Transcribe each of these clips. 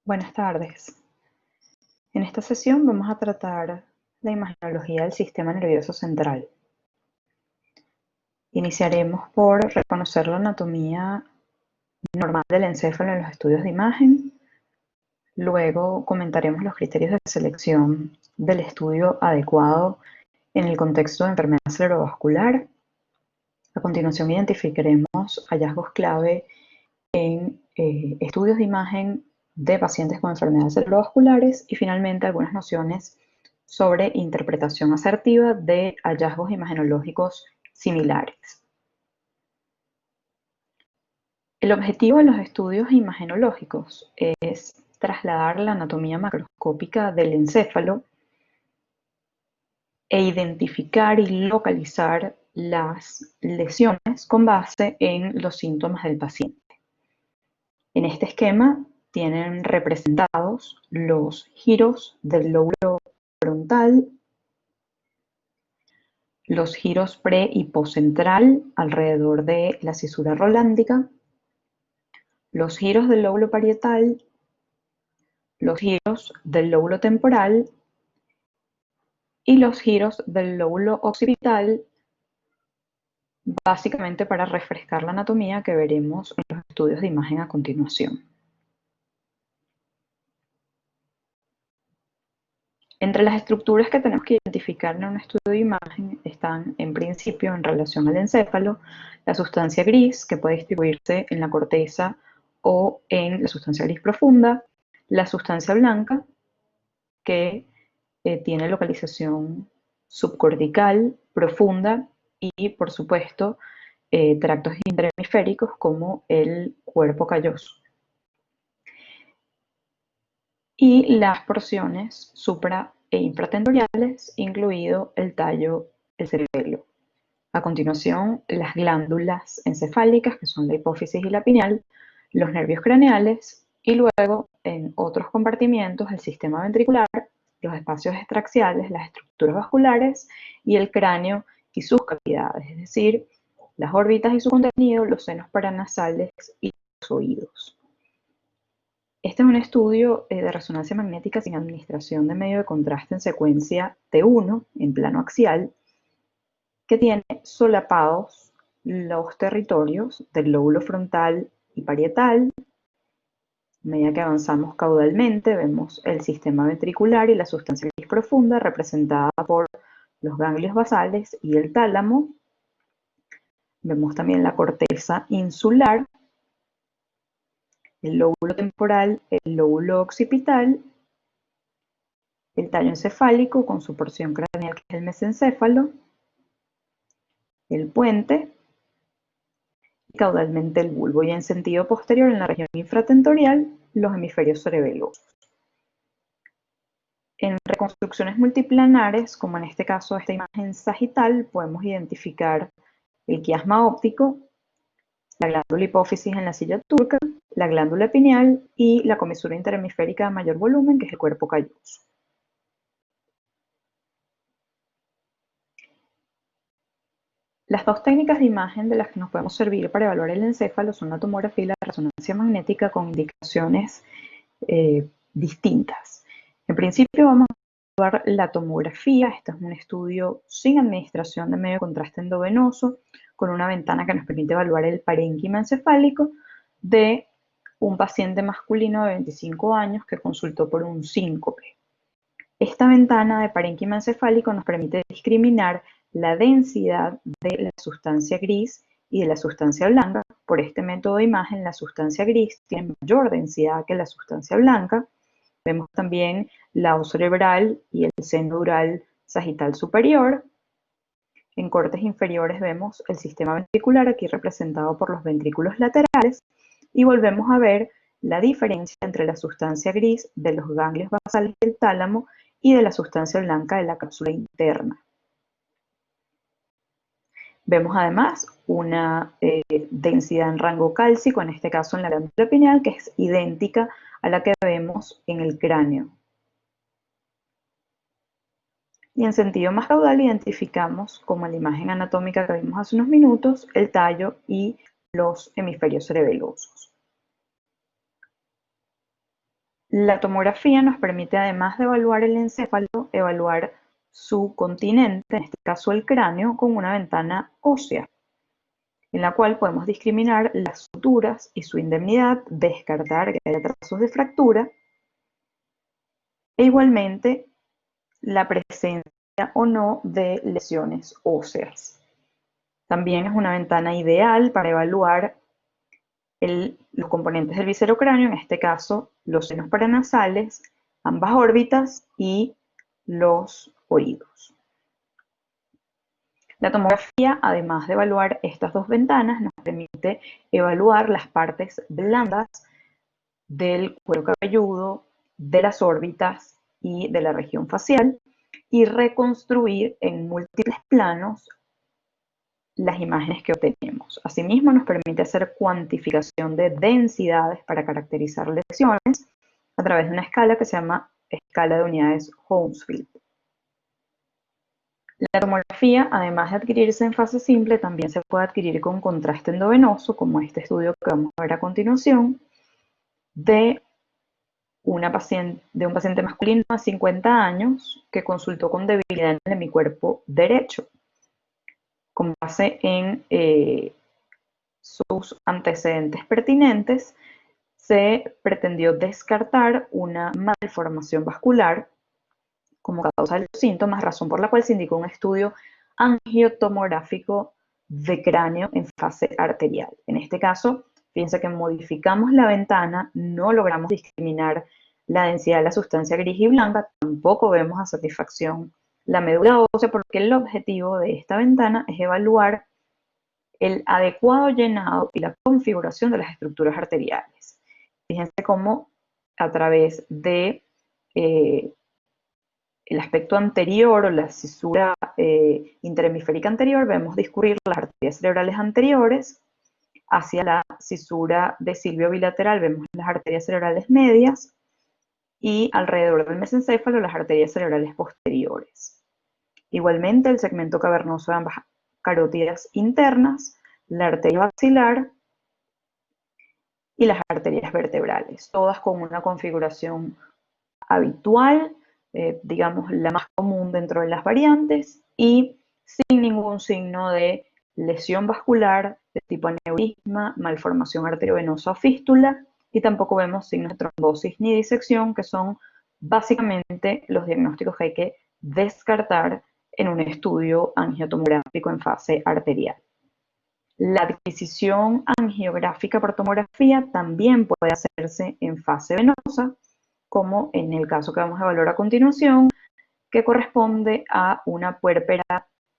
Buenas tardes. En esta sesión vamos a tratar la imagenología del sistema nervioso central. Iniciaremos por reconocer la anatomía normal del encéfalo en los estudios de imagen. Luego comentaremos los criterios de selección del estudio adecuado en el contexto de enfermedad cerebrovascular. A continuación identificaremos hallazgos clave en estudios de imagen de pacientes con enfermedades cerebrovasculares y finalmente algunas nociones sobre interpretación asertiva de hallazgos imagenológicos similares. El objetivo de los estudios imagenológicos es trasladar la anatomía macroscópica del encéfalo e identificar y localizar las lesiones con base en los síntomas del paciente. En este esquema tienen representados los giros del lóbulo frontal, los giros pre y postcentral alrededor de la cisura rolándica, los giros del lóbulo parietal, los giros del lóbulo temporal y los giros del lóbulo occipital, básicamente para refrescar la anatomía que veremos en los estudios de imagen a continuación. Entre las estructuras que tenemos que identificar en un estudio de imagen están, en principio, en relación al encéfalo, la sustancia gris, que puede distribuirse en la corteza o en la sustancia gris profunda, la sustancia blanca, que tiene localización subcortical profunda y, por supuesto, tractos interhemisféricos como el cuerpo calloso. Y las porciones supra e infratentoriales, incluido el tallo, el cerebelo. A continuación, las glándulas encefálicas, que son la hipófisis y la pineal, los nervios craneales, y luego, en otros compartimientos, el sistema ventricular, los espacios extraxiales, las estructuras vasculares y el cráneo y sus cavidades, es decir, las órbitas y su contenido, los senos paranasales y los oídos. Este es un estudio de resonancia magnética sin administración de medio de contraste en secuencia T1 en plano axial que tiene solapados los territorios del lóbulo frontal y parietal. A medida que avanzamos caudalmente vemos el sistema ventricular y la sustancia gris profunda representada por los ganglios basales y el tálamo. Vemos también la corteza insular, el lóbulo temporal, el lóbulo occipital, el tallo encefálico con su porción craneal que es el mesencéfalo, el puente y caudalmente el bulbo, y en sentido posterior en la región infratentorial los hemisferios cerebelosos. En reconstrucciones multiplanares, como en este caso esta imagen sagital, podemos identificar el quiasma óptico, la glándula hipófisis en la silla turca, la glándula pineal y la comisura interhemisférica de mayor volumen, que es el cuerpo calloso. Las dos técnicas de imagen de las que nos podemos servir para evaluar el encéfalo son la tomografía y la resonancia magnética con indicaciones distintas. En principio vamos a evaluar la tomografía. Este es un estudio sin administración de medio de contraste endovenoso, con una ventana que nos permite evaluar el parénquima encefálico de un paciente masculino de 25 años que consultó por un síncope. Esta ventana de parénquima encefálico nos permite discriminar la densidad de la sustancia gris y de la sustancia blanca. Por este método de imagen, la sustancia gris tiene mayor densidad que la sustancia blanca. Vemos también la hoz cerebral y el seno dural sagital superior. En cortes inferiores vemos el sistema ventricular, aquí representado por los ventrículos laterales, y volvemos a ver la diferencia entre la sustancia gris de los ganglios basales del tálamo y de la sustancia blanca de la cápsula interna. Vemos además una densidad en rango cálcico, en este caso en la glándula pineal, que es idéntica a la que vemos en el cráneo. Y en sentido más caudal identificamos, como en la imagen anatómica que vimos hace unos minutos, el tallo y los hemisferios cerebelosos. La tomografía nos permite, además de evaluar el encéfalo, evaluar su continente, en este caso el cráneo, con una ventana ósea, en la cual podemos discriminar las suturas y su indemnidad, descartar que haya trazos de fractura, e igualmente la presencia o no de lesiones óseas. También es una ventana ideal para evaluar los componentes del viscerocráneo, en este caso los senos paranasales, ambas órbitas y los oídos. La tomografía, además de evaluar estas dos ventanas, nos permite evaluar las partes blandas del cuero cabelludo, de las órbitas y de la región facial y reconstruir en múltiples planos las imágenes que obtenemos. Asimismo, nos permite hacer cuantificación de densidades para caracterizar lesiones a través de una escala que se llama escala de unidades Hounsfield. La tomografía, además de adquirirse en fase simple, también se puede adquirir con contraste endovenoso, como este estudio que vamos a ver a continuación, de un paciente masculino de 50 años que consultó con debilidad en el hemicuerpo derecho. Con base en sus antecedentes pertinentes, se pretendió descartar una malformación vascular como causa de los síntomas, razón por la cual se indicó un estudio angiotomográfico de cráneo en fase arterial. En este caso, fíjense que modificamos la ventana, no logramos discriminar la densidad de la sustancia gris y blanca, tampoco vemos a satisfacción la médula ósea, porque el objetivo de esta ventana es evaluar el adecuado llenado y la configuración de las estructuras arteriales. Fíjense cómo a través de el aspecto anterior o la cisura interhemisférica anterior, vemos discurrir las arterias cerebrales anteriores. Hacia la cisura de silvio bilateral vemos las arterias cerebrales medias y alrededor del mesencéfalo las arterias cerebrales posteriores. Igualmente el segmento cavernoso de ambas carótidas internas, la arteria axilar y las arterias vertebrales, todas con una configuración habitual, digamos la más común dentro de las variantes, y sin ningún signo de lesión vascular de tipo aneurisma, malformación arteriovenosa o fístula, y tampoco vemos signos de trombosis ni disección, que son básicamente los diagnósticos que hay que descartar en un estudio angiotomográfico en fase arterial. La adquisición angiográfica por tomografía también puede hacerse en fase venosa, como en el caso que vamos a evaluar a continuación, que corresponde a una puérpera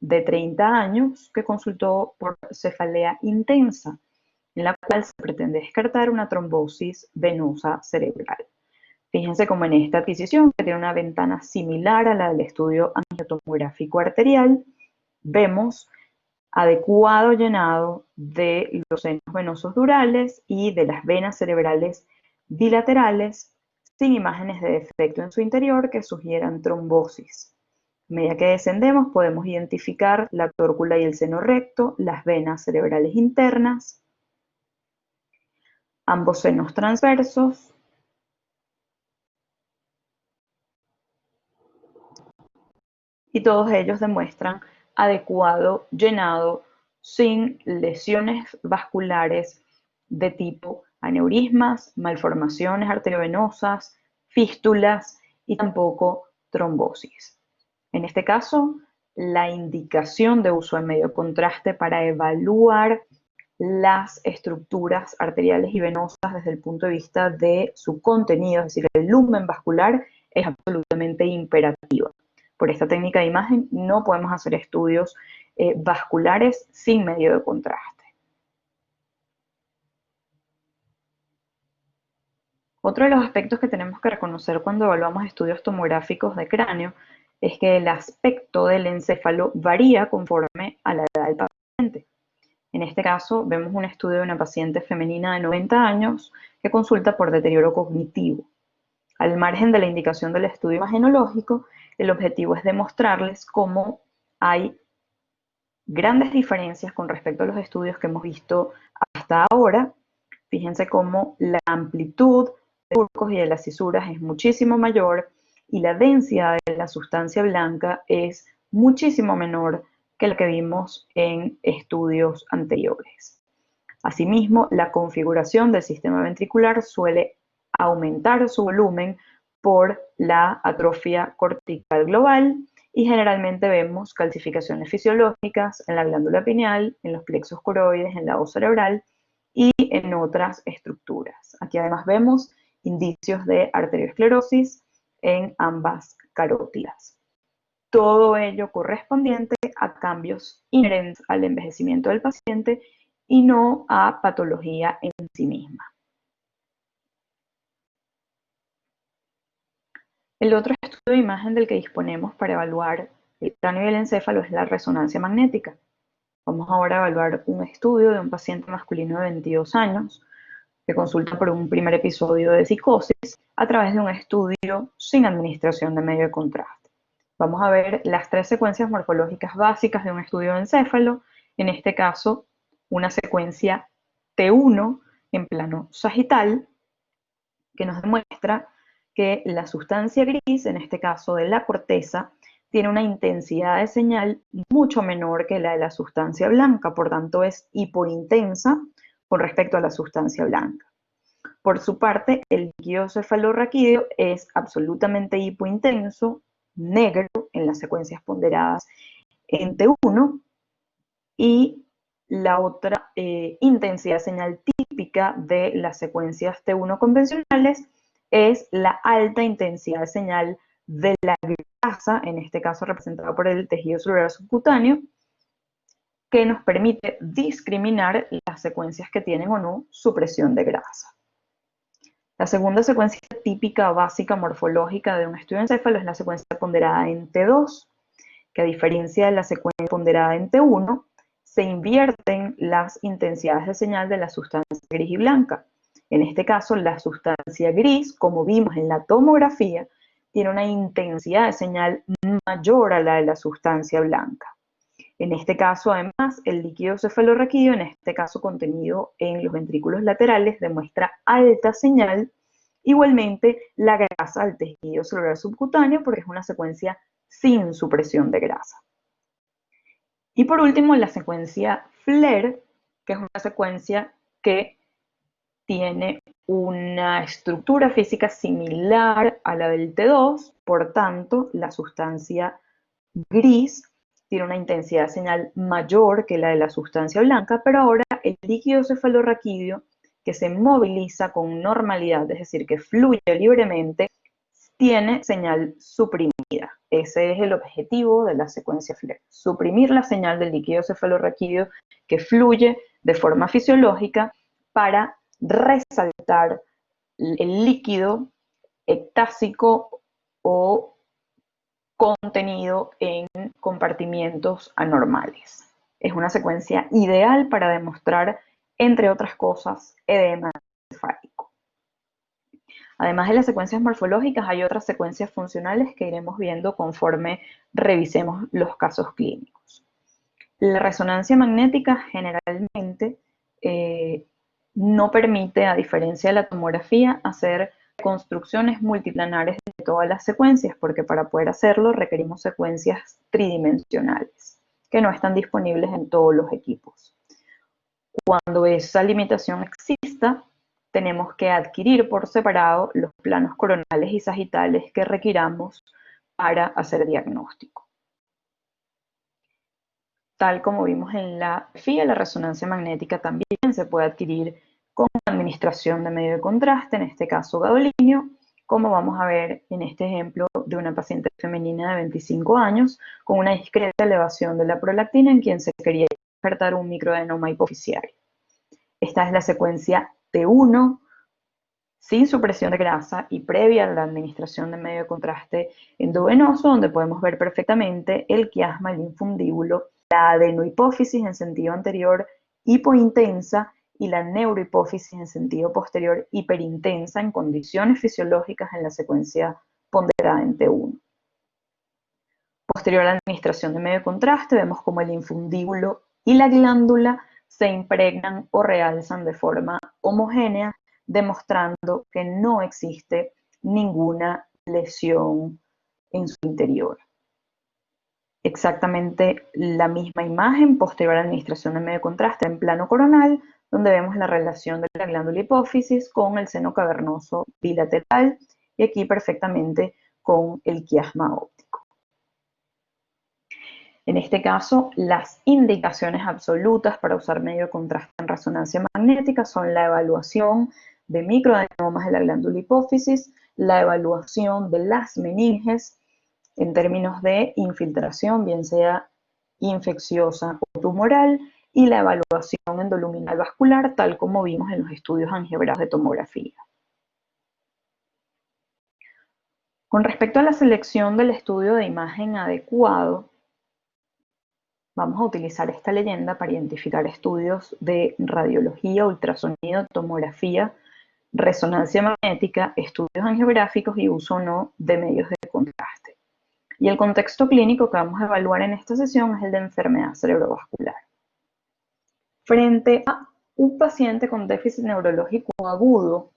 de 30 años que consultó por cefalea intensa, en la cual se pretende descartar una trombosis venosa cerebral. Fíjense cómo en esta adquisición, que tiene una ventana similar a la del estudio angiotomográfico arterial, vemos adecuado llenado de los senos venosos durales y de las venas cerebrales bilaterales, sin imágenes de defecto en su interior que sugieran trombosis. A medida que descendemos podemos identificar la tórcula y el seno recto, las venas cerebrales internas, ambos senos transversos, y todos ellos demuestran adecuado llenado sin lesiones vasculares de tipo aneurismas, malformaciones arteriovenosas, fístulas y tampoco trombosis. En este caso, la indicación de uso de medio contraste para evaluar las estructuras arteriales y venosas desde el punto de vista de su contenido, es decir, el lumen vascular, es absolutamente imperativa. Por esta técnica de imagen no podemos hacer estudios vasculares sin medio de contraste. Otro de los aspectos que tenemos que reconocer cuando evaluamos estudios tomográficos de cráneo es que el aspecto del encéfalo varía conforme a la edad del paciente. En este caso, vemos un estudio de una paciente femenina de 90 años que consulta por deterioro cognitivo. Al margen de la indicación del estudio imagenológico, el objetivo es demostrarles cómo hay grandes diferencias con respecto a los estudios que hemos visto hasta ahora. Fíjense cómo la amplitud surcos y de las cisuras es muchísimo mayor y la densidad de la sustancia blanca es muchísimo menor que la que vimos en estudios anteriores. Asimismo, la configuración del sistema ventricular suele aumentar su volumen por la atrofia cortical global y generalmente vemos calcificaciones fisiológicas en la glándula pineal, en los plexos coroides, en la voz cerebral y en otras estructuras. Aquí además vemos indicios de arteriosclerosis en ambas carótidas. Todo ello correspondiente a cambios inherentes al envejecimiento del paciente y no a patología en sí misma. El otro estudio de imagen del que disponemos para evaluar el cráneo y el encéfalo es la resonancia magnética. Vamos ahora a evaluar un estudio de un paciente masculino de 22 años que consulta por un primer episodio de psicosis a través de un estudio sin administración de medio de contraste. Vamos a ver las 3 secuencias morfológicas básicas de un estudio de encéfalo, en este caso una secuencia T1 en plano sagital, que nos demuestra que la sustancia gris, en este caso de la corteza, tiene una intensidad de señal mucho menor que la de la sustancia blanca, por tanto es hipointensa con respecto a la sustancia blanca. Por su parte, el líquido cefalorraquídeo es absolutamente hipointenso, negro en las secuencias ponderadas en T1 y la otra intensidad señal típica de las secuencias T1 convencionales es la alta intensidad de señal de la grasa, en este caso representada por el tejido celular subcutáneo, que nos permite discriminar las secuencias que tienen o no supresión de grasa. La segunda secuencia típica básica morfológica de un estudio de encéfalo es la secuencia ponderada en T2, que a diferencia de la secuencia ponderada en T1, se invierten las intensidades de señal de la sustancia gris y blanca. En este caso, la sustancia gris, como vimos en la tomografía, tiene una intensidad de señal mayor a la de la sustancia blanca. En este caso, además, el líquido cefalorraquídeo, en este caso contenido en los ventrículos laterales, demuestra alta señal. Igualmente, la grasa del tejido celular subcutáneo, porque es una secuencia sin supresión de grasa. Y por último, la secuencia FLAIR, que es una secuencia que tiene una estructura física similar a la del T2, por tanto, la sustancia gris tiene una intensidad de señal mayor que la de la sustancia blanca, pero ahora el líquido cefalorraquídeo, que se moviliza con normalidad, es decir, que fluye libremente, tiene señal suprimida. Ese es el objetivo de la secuencia FLAIR, suprimir la señal del líquido cefalorraquídeo que fluye de forma fisiológica para resaltar el líquido ectásico o contenido en compartimientos anormales. Es una secuencia ideal para demostrar, entre otras cosas, edema encefálico. Además de las secuencias morfológicas, hay otras secuencias funcionales que iremos viendo conforme revisemos los casos clínicos. La resonancia magnética generalmente no permite, a diferencia de la tomografía, hacer construcciones multiplanares de todas las secuencias, porque para poder hacerlo requerimos secuencias tridimensionales, que no están disponibles en todos los equipos. Cuando esa limitación exista, tenemos que adquirir por separado los planos coronales y sagitales que requiramos para hacer diagnóstico. Tal como vimos en la FIA, la resonancia magnética también se puede adquirir con administración de medio de contraste, en este caso gadolinio, como vamos a ver en este ejemplo de una paciente femenina de 25 años con una discreta elevación de la prolactina en quien se quería despertar un microadenoma hipofisiario. Esta es la secuencia T1 sin supresión de grasa y previa a la administración de medio de contraste endovenoso, donde podemos ver perfectamente el quiasma, el infundíbulo, la adenohipófisis en sentido anterior hipointensa y la neurohipófisis en sentido posterior hiperintensa en condiciones fisiológicas en la secuencia ponderada en T1. Posterior a la administración de medio de contraste, vemos como el infundíbulo y la glándula se impregnan o realzan de forma homogénea demostrando que no existe ninguna lesión en su interior. Exactamente la misma imagen posterior a la administración de medio de contraste en plano coronal, donde vemos la relación de la glándula hipófisis con el seno cavernoso bilateral y aquí perfectamente con el quiasma óptico. En este caso, las indicaciones absolutas para usar medio de contraste en resonancia magnética son la evaluación de microadenomas de la glándula hipófisis, la evaluación de las meninges en términos de infiltración, bien sea infecciosa o tumoral, y la evaluación endoluminal vascular, tal como vimos en los estudios angiográficos de tomografía. Con respecto a la selección del estudio de imagen adecuado, vamos a utilizar esta leyenda para identificar estudios de radiología, ultrasonido, tomografía, resonancia magnética, estudios angiográficos y uso o no de medios de contraste. Y el contexto clínico que vamos a evaluar en esta sesión es el de enfermedad cerebrovascular. Frente a un paciente con déficit neurológico agudo,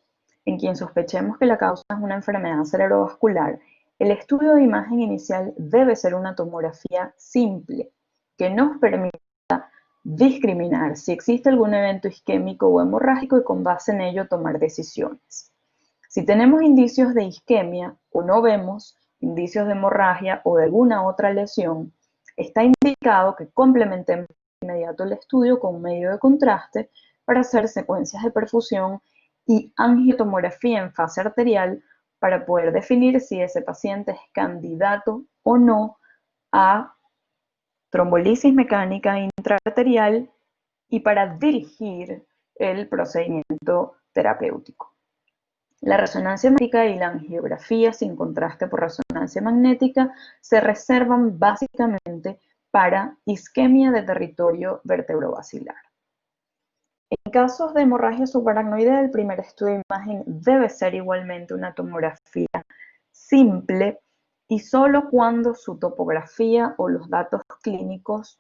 en quien sospechemos que la causa es una enfermedad cerebrovascular, el estudio de imagen inicial debe ser una tomografía simple, que nos permita discriminar si existe algún evento isquémico o hemorrágico y con base en ello tomar decisiones. Si tenemos indicios de isquemia o no vemos indicios de hemorragia o de alguna otra lesión, está indicado que complementemos de inmediato el estudio con un medio de contraste para hacer secuencias de perfusión y angiotomografía en fase arterial para poder definir si ese paciente es candidato o no a trombolisis mecánica intraarterial y para dirigir el procedimiento terapéutico. La resonancia magnética y la angiografía sin contraste por resonancia magnética se reservan básicamente para isquemia de territorio vertebrobasilar. En casos de hemorragia subaracnoidea, el primer estudio de imagen debe ser igualmente una tomografía simple y solo cuando su topografía o los datos clínicos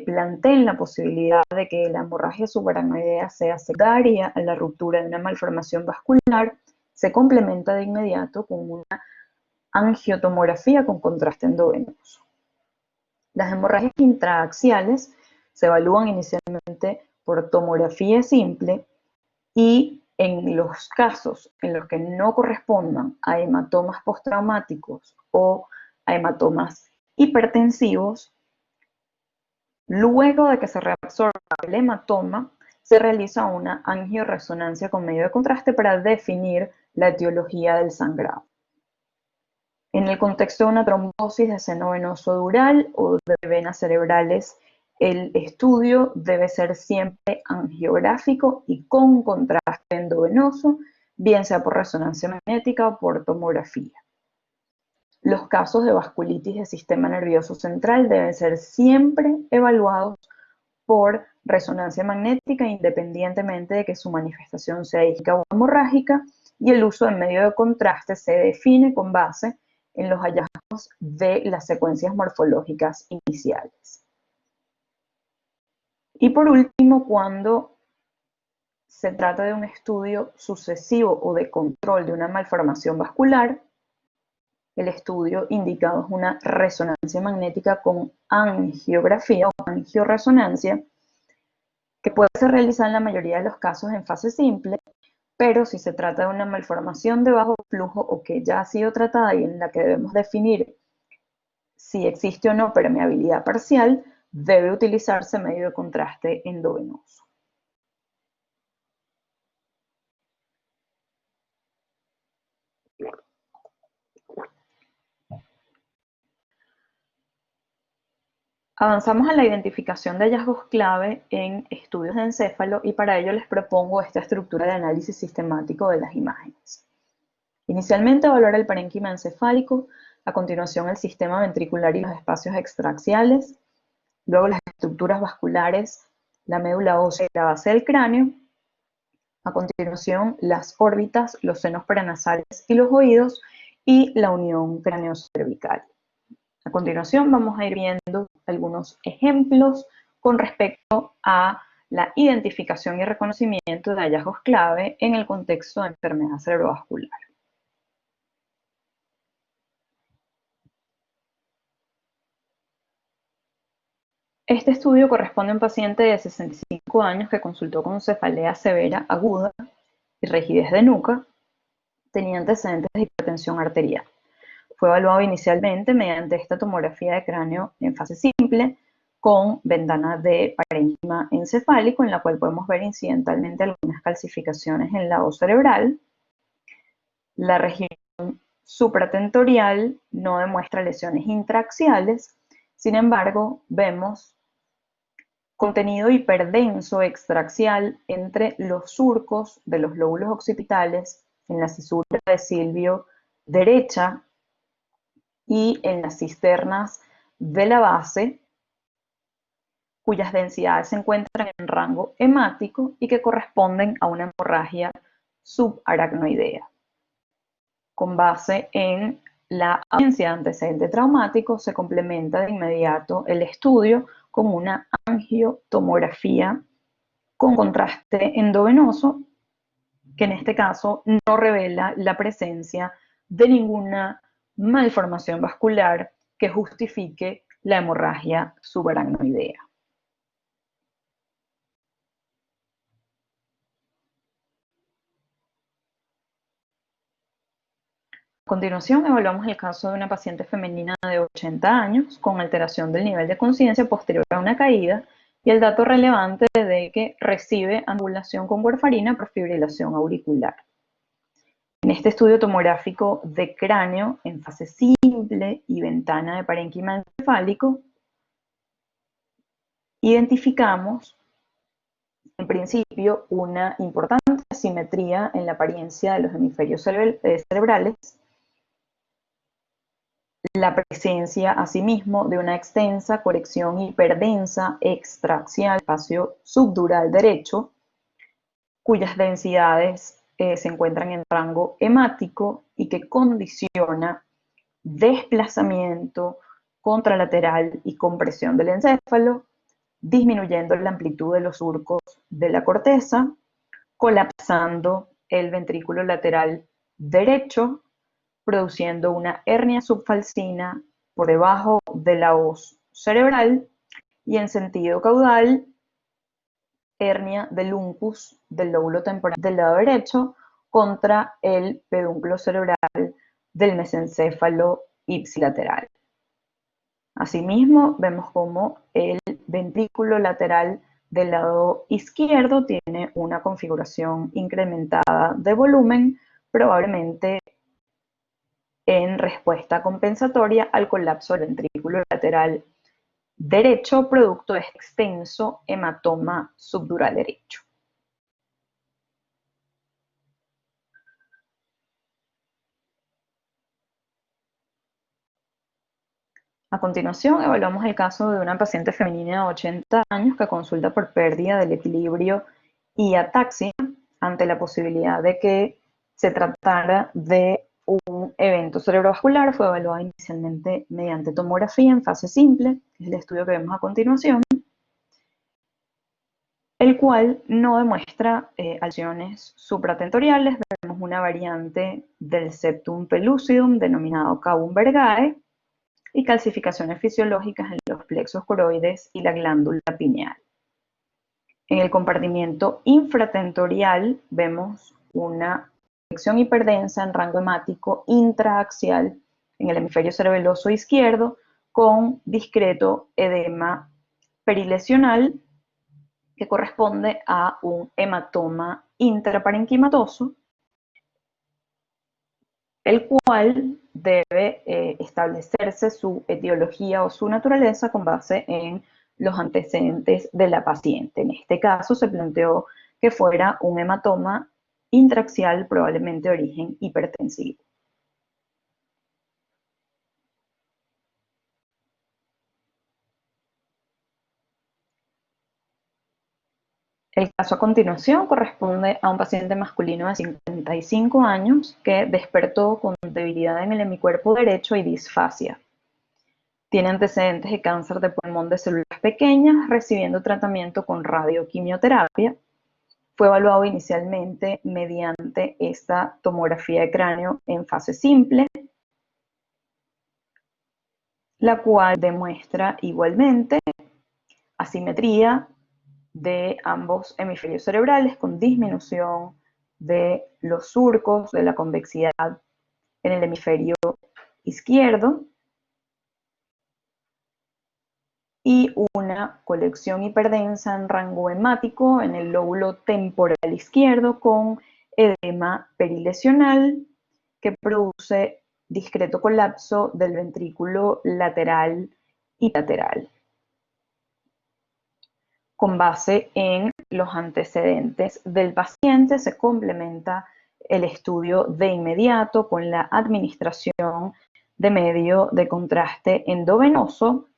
planteen la posibilidad de que la hemorragia subaracnoidea sea secundaria a la ruptura de una malformación vascular, se complementa de inmediato con una angiotomografía con contraste endovenoso. Las hemorragias intraaxiales se evalúan inicialmente por tomografía simple y en los casos en los que no correspondan a hematomas postraumáticos o a hematomas hipertensivos, luego de que se reabsorba el hematoma, se realiza una angioresonancia con medio de contraste para definir la etiología del sangrado. En el contexto de una trombosis de seno venoso dural o de venas cerebrales, el estudio debe ser siempre angiográfico y con contraste endovenoso, bien sea por resonancia magnética o por tomografía. Los casos de vasculitis del sistema nervioso central deben ser siempre evaluados por resonancia magnética independientemente de que su manifestación sea isquémica o hemorrágica, y el uso de medio de contraste se define con base en los hallazgos de las secuencias morfológicas iniciales. Y por último, cuando se trata de un estudio sucesivo o de control de una malformación vascular, el estudio indicado es una resonancia magnética con angiografía o angioresonancia, que puede ser realizada en la mayoría de los casos en fase simple, pero si se trata de una malformación de bajo flujo o que ya ha sido tratada y en la que debemos definir si existe o no permeabilidad parcial, debe utilizarse medio de contraste endovenoso. Avanzamos a la identificación de hallazgos clave en estudios de encéfalo y para ello les propongo esta estructura de análisis sistemático de las imágenes. Inicialmente evaluar el parénquima encefálico, a continuación el sistema ventricular y los espacios extraaxiales, luego las estructuras vasculares, la médula ósea y la base del cráneo, a continuación las órbitas, los senos paranasales y los oídos y la unión craneocervical. A continuación vamos a ir viendo algunos ejemplos con respecto a la identificación y reconocimiento de hallazgos clave en el contexto de enfermedad cerebrovascular. Este estudio corresponde a un paciente de 65 años que consultó con cefalea severa aguda y rigidez de nuca, tenía antecedentes de hipertensión arterial. Fue evaluado inicialmente mediante esta tomografía de cráneo en fase simple con ventana de parénquima encefálico, en la cual podemos ver incidentalmente algunas calcificaciones en el lado cerebral. La región supratentorial no demuestra lesiones intraaxiales, sin embargo, vemos contenido hiperdenso extraaxial entre los surcos de los lóbulos occipitales, en la cisura de Silvio derecha y en las cisternas de la base, cuyas densidades se encuentran en rango hemático y que corresponden a una hemorragia subaracnoidea. Con base en la ausencia de antecedente traumático, se complementa de inmediato el estudio con una angiotomografía con contraste endovenoso, que en este caso no revela la presencia de ninguna malformación vascular que justifique la hemorragia subaracnoidea. A continuación, evaluamos el caso de una paciente femenina de 80 años con alteración del nivel de conciencia posterior a una caída y el dato relevante de que recibe ambulación con warfarina por fibrilación auricular. En este estudio tomográfico de cráneo en fase simple y ventana de parénquima encefálico, identificamos en principio una importante asimetría en la apariencia de los hemisferios cerebrales, la presencia asimismo de una extensa corrección hiperdensa extraaxial espacio subdural derecho, cuyas densidades se encuentran en rango hemático y que condiciona desplazamiento contralateral y compresión del encéfalo, disminuyendo la amplitud de los surcos de la corteza, colapsando el ventrículo lateral derecho, produciendo una hernia subfalcina por debajo de la hoz cerebral y en sentido caudal, hernia del uncus del lóbulo temporal del lado derecho contra el pedúnculo cerebral del mesencéfalo ipsilateral. Asimismo, vemos como el ventrículo lateral del lado izquierdo tiene una configuración incrementada de volumen, probablemente en respuesta compensatoria al colapso del ventrículo lateral derecho, producto de este extenso hematoma subdural derecho. A continuación, evaluamos el caso de una paciente femenina de 80 años que consulta por pérdida del equilibrio y ataxia ante la posibilidad de que se tratara de un evento cerebrovascular. Fue evaluada inicialmente mediante tomografía en fase simple, que es el estudio que vemos a continuación, el cual no demuestra alteraciones supratentoriales. Vemos una variante del septum pellucidum denominado cavum vergae, y calcificaciones fisiológicas en los plexos coroides y la glándula pineal. En el compartimiento infratentorial vemos una afección hiperdensa en rango hemático intraaxial en el hemisferio cerebeloso izquierdo con discreto edema perilesional que corresponde a un hematoma intraparenquimatoso, el cual debe establecerse su etiología o su naturaleza con base en los antecedentes de la paciente. En este caso se planteó que fuera un hematoma intraaxial, probablemente de origen hipertensivo. El caso a continuación corresponde a un paciente masculino de 55 años que despertó con debilidad en el hemicuerpo derecho y disfasia. Tiene antecedentes de cáncer de pulmón de células pequeñas, recibiendo tratamiento con radioquimioterapia. Fue evaluado inicialmente mediante esta tomografía de cráneo en fase simple, la cual demuestra igualmente asimetría de ambos hemisferios cerebrales con disminución de los surcos de la convexidad en el hemisferio izquierdo y una colección hiperdensa en rango hemático en el lóbulo temporal izquierdo con edema perilesional que produce discreto colapso del ventrículo lateral y lateral. Con base en los antecedentes del paciente se complementa el estudio de inmediato con la administración de medio de contraste endovenoso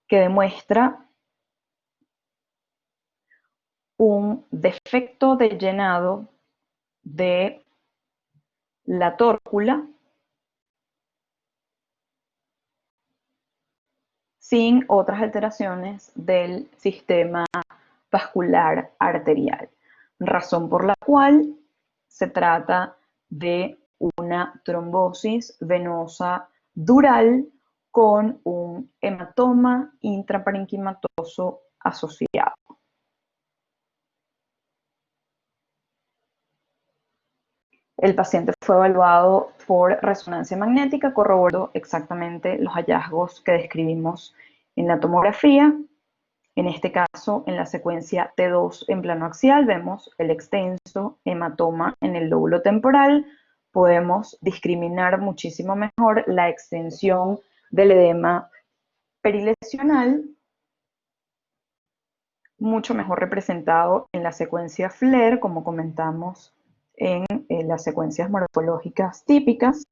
que demuestra un defecto de llenado de la tórcula sin otras alteraciones del sistema vascular arterial, razón por la cual se trata de una trombosis venosa dural con un hematoma intraparenquimatoso asociado. El paciente fue evaluado por resonancia magnética, corroborando exactamente los hallazgos que describimos en la tomografía. En este caso, en la secuencia T2 en plano axial, vemos el extenso hematoma en el lóbulo temporal. Podemos discriminar muchísimo mejor la extensión del edema perilesional, mucho mejor representado en la secuencia FLAIR, como comentamos en las secuencias morfológicas típicas.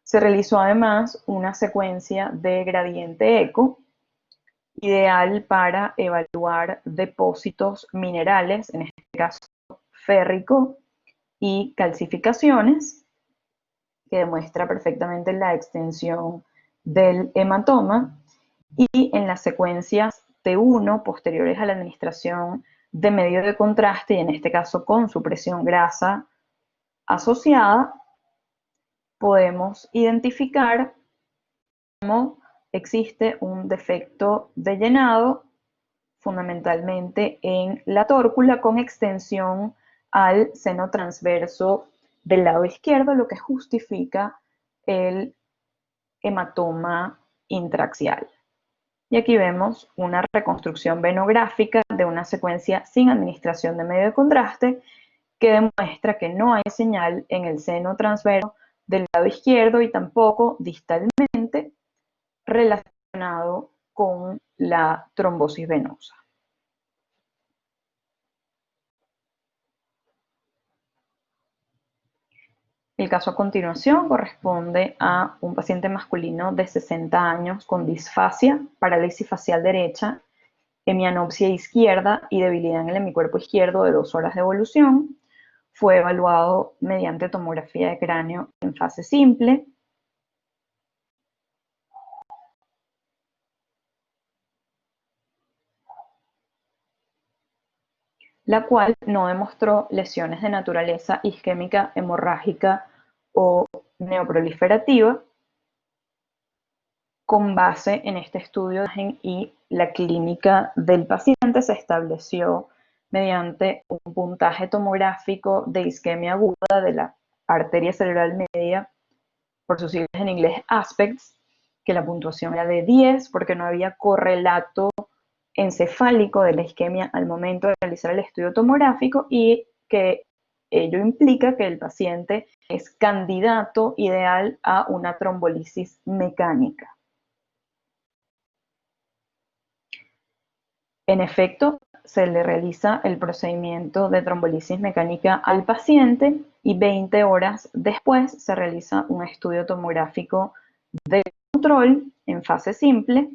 Se realizó además una secuencia de gradiente eco, ideal para evaluar depósitos minerales, en este caso férrico, y calcificaciones, que demuestra perfectamente la extensión del hematoma, y en las secuencias T1 posteriores a la administración de medio de contraste, y en este caso con supresión grasa asociada, podemos identificar cómo existe un defecto de llenado fundamentalmente en la tórcula con extensión al seno transverso del lado izquierdo, lo que justifica el hematoma intraaxial. Y aquí vemos una reconstrucción venográfica de una secuencia sin administración de medio de contraste que demuestra que no hay señal en el seno transverso del lado izquierdo y tampoco distalmente relacionado con la trombosis venosa. El caso a continuación corresponde a un paciente masculino de 60 años con disfasia, parálisis facial derecha, hemianopsia izquierda y debilidad en el hemicuerpo izquierdo de 2 horas de evolución. Fue evaluado mediante tomografía de cráneo en fase simple. La cual no demostró lesiones de naturaleza isquémica, hemorrágica o neoproliferativa. Con base en este estudio y la clínica del paciente se estableció mediante un puntaje tomográfico de isquemia aguda de la arteria cerebral media, por sus siglas en inglés ASPECTS, que la puntuación era de 10 porque no había correlato encefálico de la isquemia al momento de realizar el estudio tomográfico, y que ello implica que el paciente es candidato ideal a una trombolisis mecánica. En efecto, se le realiza el procedimiento de trombolisis mecánica al paciente y 20 horas después se realiza un estudio tomográfico de control en fase simple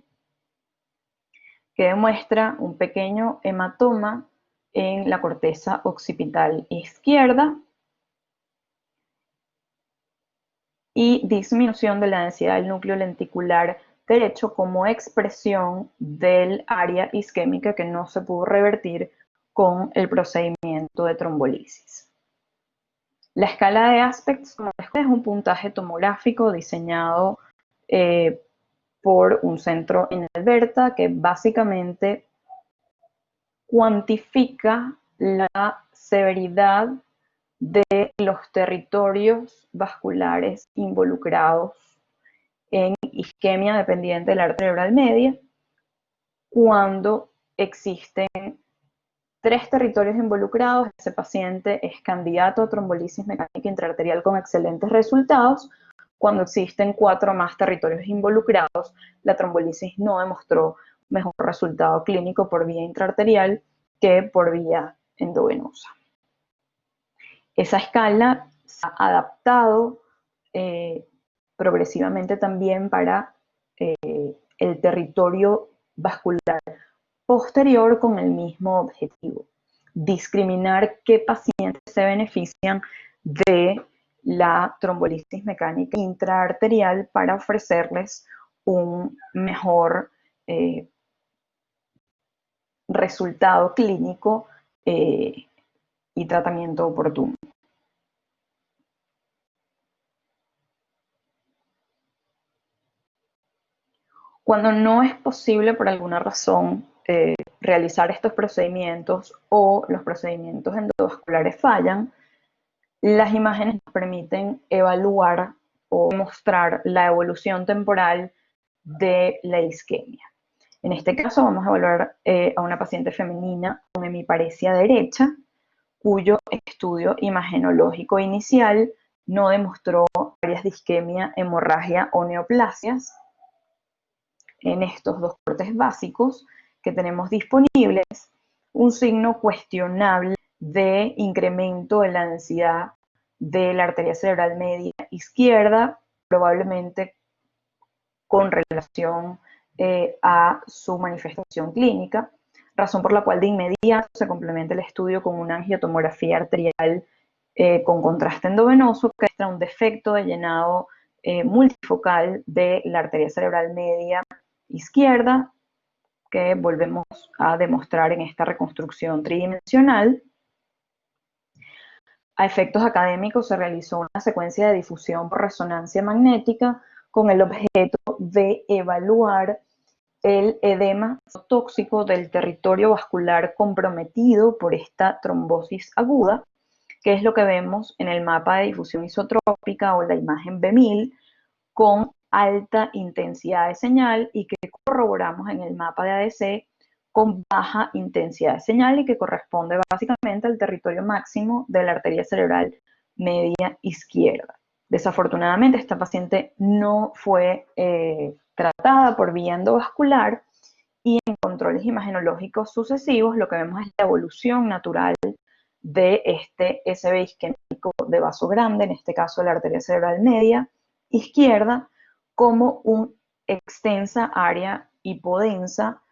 que demuestra un pequeño hematoma en la corteza occipital izquierda y disminución de la densidad del núcleo lenticular derecho como expresión del área isquémica que no se pudo revertir con el procedimiento de trombolisis. La escala de Aspects, como les es un puntaje tomográfico diseñado por un centro en Alberta que básicamente cuantifica la severidad de los territorios vasculares involucrados en isquemia dependiente de la arteria cerebral media cuando existen 3 territorios involucrados. Ese paciente es candidato a trombolisis mecánica intraarterial con excelentes resultados. Cuando existen 4 más territorios involucrados, la trombolisis no demostró mejor resultado clínico por vía intraarterial que por vía endovenosa. Esa escala se ha adaptado progresivamente también para el territorio vascular posterior con el mismo objetivo: discriminar qué pacientes se benefician de la trombolisis mecánica intraarterial para ofrecerles un mejor resultado clínico y tratamiento oportuno. Cuando no es posible por alguna razón realizar estos procedimientos o los procedimientos endovasculares fallan, las imágenes nos permiten evaluar o mostrar la evolución temporal de la isquemia. En este caso vamos a evaluar a una paciente femenina con hemiparesia derecha, cuyo estudio imagenológico inicial no demostró áreas de isquemia, hemorragia o neoplasias. En estos 2 cortes básicos que tenemos disponibles, un signo cuestionable de incremento de la densidad de la arteria cerebral media izquierda, probablemente con relación a su manifestación clínica, razón por la cual de inmediato se complementa el estudio con una angiotomografía arterial con contraste endovenoso que muestra un defecto de llenado multifocal de la arteria cerebral media izquierda, que volvemos a demostrar en esta reconstrucción tridimensional. A efectos académicos se realizó una secuencia de difusión por resonancia magnética con el objeto de evaluar el edema tóxico del territorio vascular comprometido por esta trombosis aguda, que es lo que vemos en el mapa de difusión isotrópica o la imagen B1000 con alta intensidad de señal y que corroboramos en el mapa de ADC con baja intensidad de señal y que corresponde básicamente al territorio máximo de la arteria cerebral media izquierda. Desafortunadamente, esta paciente no fue tratada por vía endovascular y en controles imagenológicos sucesivos lo que vemos es la evolución natural de este SB isquémico de vaso grande, en este caso la arteria cerebral media izquierda, como una extensa área hipodensa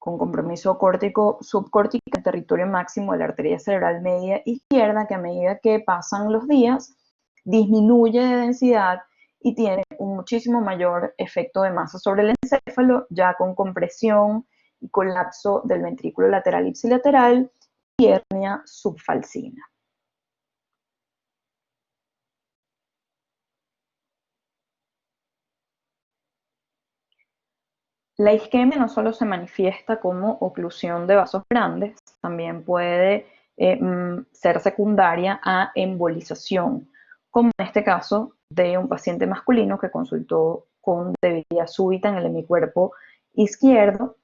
con compromiso córtico subcórtico en territorio máximo de la arteria cerebral media izquierda, que a medida que pasan los días disminuye de densidad y tiene un muchísimo mayor efecto de masa sobre el encéfalo, ya con compresión y colapso del ventrículo lateral ipsilateral y hernia subfalcina. La isquemia no solo se manifiesta como oclusión de vasos grandes, también puede ser secundaria a embolización, como en este caso de un paciente masculino que consultó con debilidad súbita en el hemicuerpo izquierdo,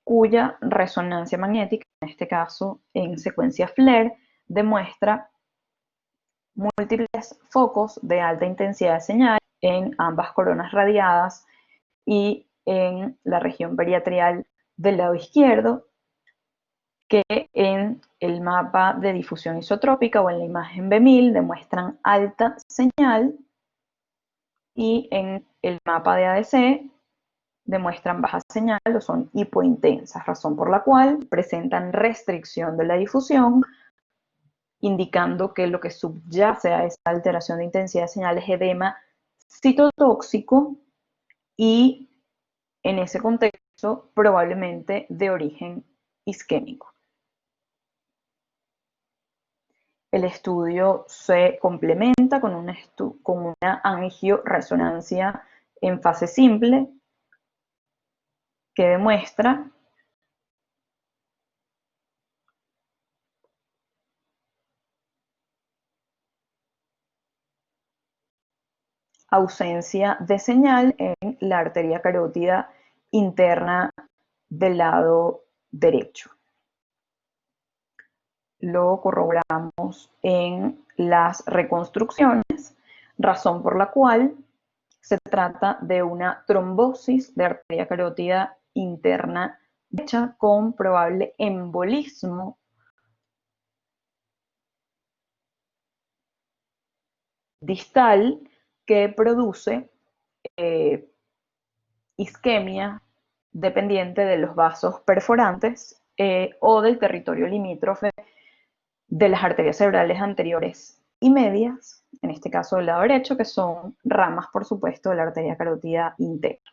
cuya resonancia magnética, en este caso en secuencia FLAIR, demuestra múltiples focos de alta intensidad de señal en ambas coronas radiadas y en la región periatrial del lado izquierdo, que en el mapa de difusión isotrópica o en la imagen B1000 demuestran alta señal y en el mapa de ADC demuestran baja señal o son hipointensas, razón por la cual presentan restricción de la difusión, indicando que lo que subyace a esa alteración de intensidad de señal es edema citotóxico y en ese contexto probablemente de origen isquémico. El estudio se complementa con una angioresonancia en fase simple que demuestra ausencia de señal en la arteria carótida interna del lado derecho. Lo corroboramos en las reconstrucciones, razón por la cual se trata de una trombosis de arteria carótida interna derecha con probable embolismo distal que produce isquemia dependiente de los vasos perforantes o del territorio limítrofe de las arterias cerebrales anteriores y medias, en este caso del lado derecho, que son ramas, por supuesto, de la arteria carótida interna.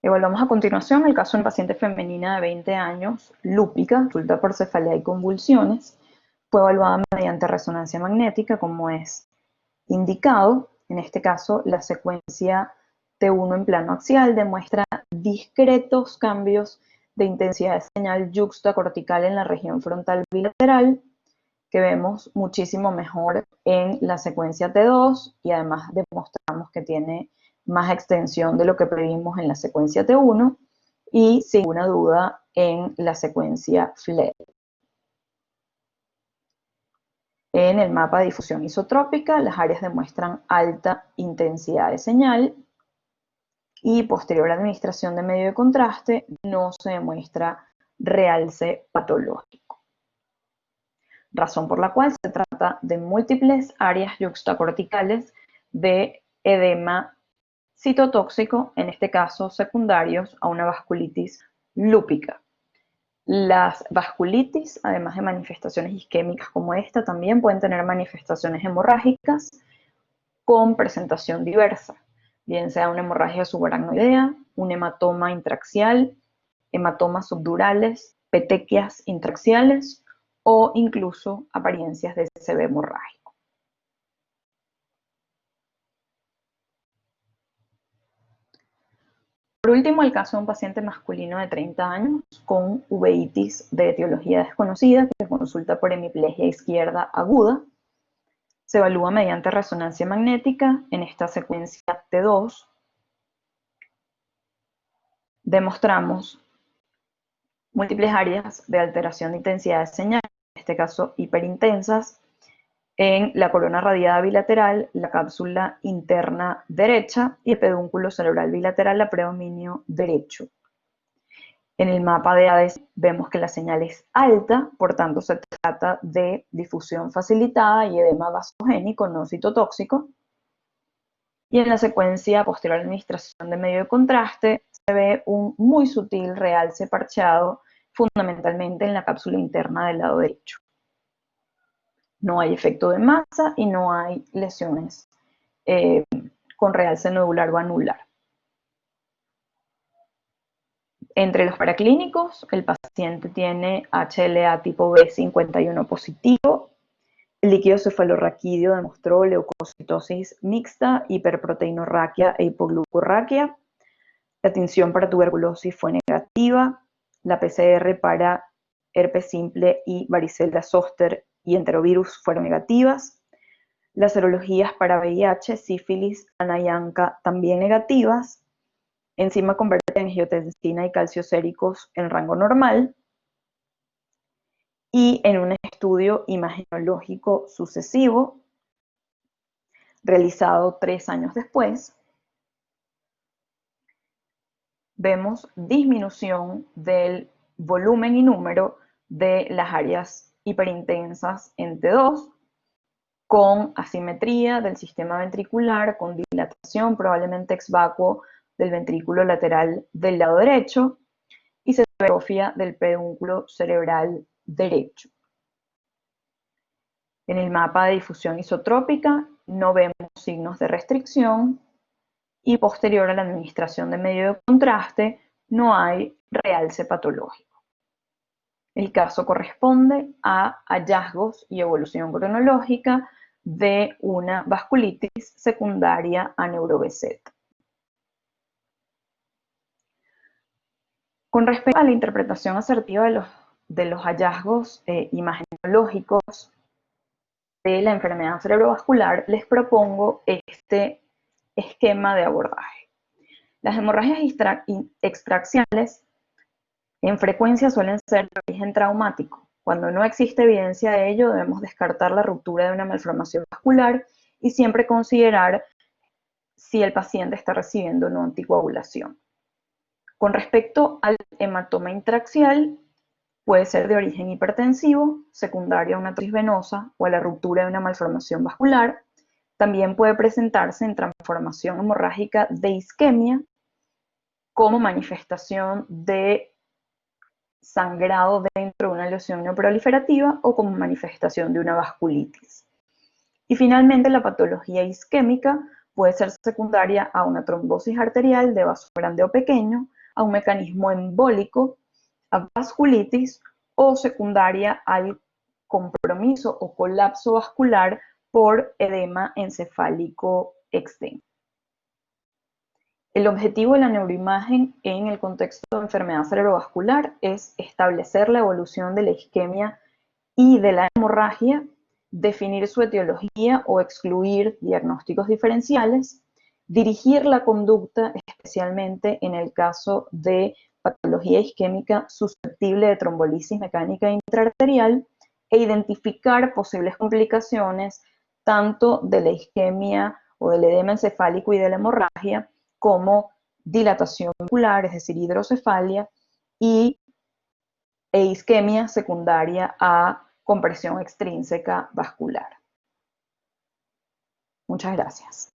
Evaluamos a continuación el caso de una paciente femenina de 20 años, lúpica, consulta por cefalea y convulsiones. Fue evaluada mediante resonancia magnética, como es indicado. En este caso, la secuencia T1 en plano axial demuestra discretos cambios de intensidad de señal yuxtacortical en la región frontal bilateral, que vemos muchísimo mejor en la secuencia T2 y además demostramos que tiene más extensión de lo que previmos en la secuencia T1 y sin ninguna duda en la secuencia FLER. En el mapa de difusión isotrópica, las áreas demuestran alta intensidad de señal y posterior a la administración de medio de contraste no se demuestra realce patológico. Razón por la cual se trata de múltiples áreas yuxtacorticales de edema citotóxico, en este caso secundarios a una vasculitis lúpica. Las vasculitis, además de manifestaciones isquémicas como esta, también pueden tener manifestaciones hemorrágicas con presentación diversa, bien sea una hemorragia subaracnoidea, un hematoma intraxial, hematomas subdurales, petequias intraxiales o incluso apariencias de SB hemorrágico. Por último, el caso de un paciente masculino de 30 años con uveitis de etiología desconocida que consulta por hemiplegia izquierda aguda. Se evalúa mediante resonancia magnética en esta secuencia T2. Demostramos múltiples áreas de alteración de intensidad de señal, en este caso hiperintensas, en la corona radiada bilateral, la cápsula interna derecha y el pedúnculo cerebral bilateral a predominio derecho. En el mapa de ADES vemos que la señal es alta, por tanto se trata de difusión facilitada y edema vasogénico no citotóxico. Y en la secuencia posterior a la administración de medio de contraste se ve un muy sutil realce parcheado, fundamentalmente en la cápsula interna del lado derecho. No hay efecto de masa y no hay lesiones con realce nodular o anular. Entre los paraclínicos, el paciente tiene HLA tipo B51 positivo. El líquido cefalorraquídeo demostró leucocitosis mixta, hiperproteinorraquia e hipoglucorraquia. La tinción para tuberculosis fue negativa. La PCR para herpes simple y varicela zoster y enterovirus fueron negativas. Las serologías para VIH, sífilis, anayanca también negativas. Enzima convertida en angiotensina y calcio séricos en rango normal. Y en un estudio imagenológico sucesivo, realizado 3 años después, vemos disminución del volumen y número de las áreas hiperintensas en T2, con asimetría del sistema ventricular, con dilatación probablemente ex vacuo del ventrículo lateral del lado derecho y atrofia del pedúnculo cerebral derecho. En el mapa de difusión isotrópica no vemos signos de restricción y posterior a la administración de medio de contraste no hay realce patológico. El caso corresponde a hallazgos y evolución cronológica de una vasculitis secundaria a NeuroBZ. Con respecto a la interpretación asertiva de los hallazgos imagenológicos de la enfermedad cerebrovascular, les propongo este esquema de abordaje. Las hemorragias extraxiales en frecuencia suelen ser de origen traumático. Cuando no existe evidencia de ello, debemos descartar la ruptura de una malformación vascular y siempre considerar si el paciente está recibiendo una anticoagulación. Con respecto al hematoma intraxial, puede ser de origen hipertensivo, secundario a una trombolisis venosa o a la ruptura de una malformación vascular. También puede presentarse en transformación hemorrágica de isquemia como manifestación de sangrado dentro de una lesión neoproliferativa o como manifestación de una vasculitis. Y finalmente, la patología isquémica puede ser secundaria a una trombosis arterial de vaso grande o pequeño, a un mecanismo embólico, a vasculitis o secundaria al compromiso o colapso vascular por edema encefálico extenso. El objetivo de la neuroimagen en el contexto de enfermedad cerebrovascular es establecer la evolución de la isquemia y de la hemorragia, definir su etiología o excluir diagnósticos diferenciales, dirigir la conducta, especialmente en el caso de patología isquémica susceptible de trombolisis mecánica intraarterial, e identificar posibles complicaciones tanto de la isquemia o del edema encefálico y de la hemorragia, como dilatación vascular, es decir, hidrocefalia, e isquemia secundaria a compresión extrínseca vascular. Muchas gracias.